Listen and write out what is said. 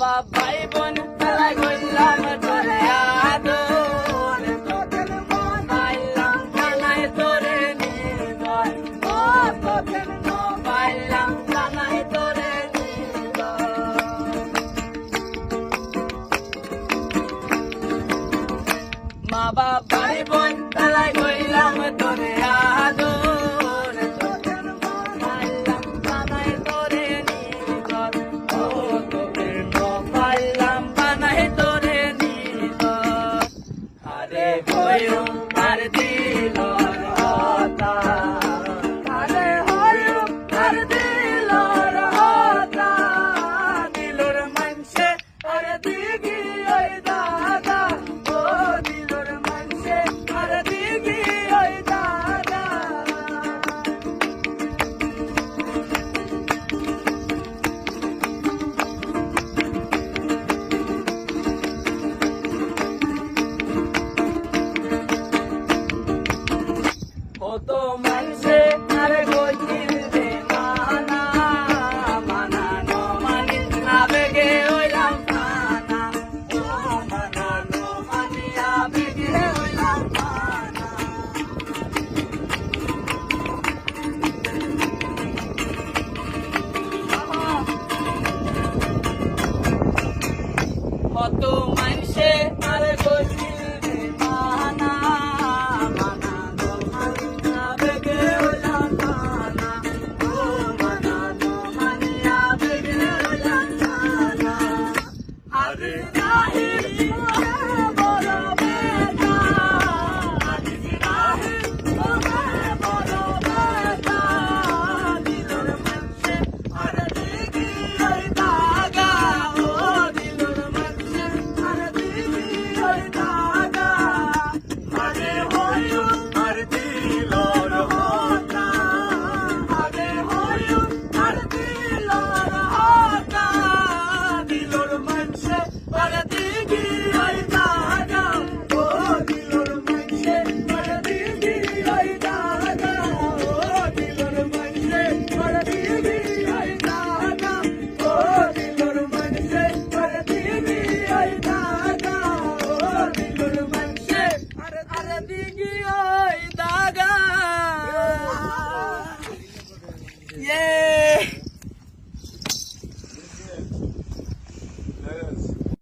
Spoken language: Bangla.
বাপ ভাই বোন মেলায় গইলাম তোরে আদর তোদের মন পাইলাম জানাই তোরে নিদর ও তোদের মন পাইলাম জানাই তোরে নিদর মা বাপ ভাই বোন মেলায় গইলাম তোরে আদর তোদের মন পাইলাম জানাই তোরে নিদর ও তোদের মন পাইলাম জানাই তোরে নিদর আরে হইও আর দিলর হতা আরে হইও আর দিলর হতা দিলর মানসে আর দিগি ওই দাদা ও দিলর মানসে আর দিগি ওই দাদা কত মানুষে আরে গইছিল রে মানা মানানো মানিস না বেগে হইলাম পানা ও মানানো মানিয়া বেগে হইলাম পানা কত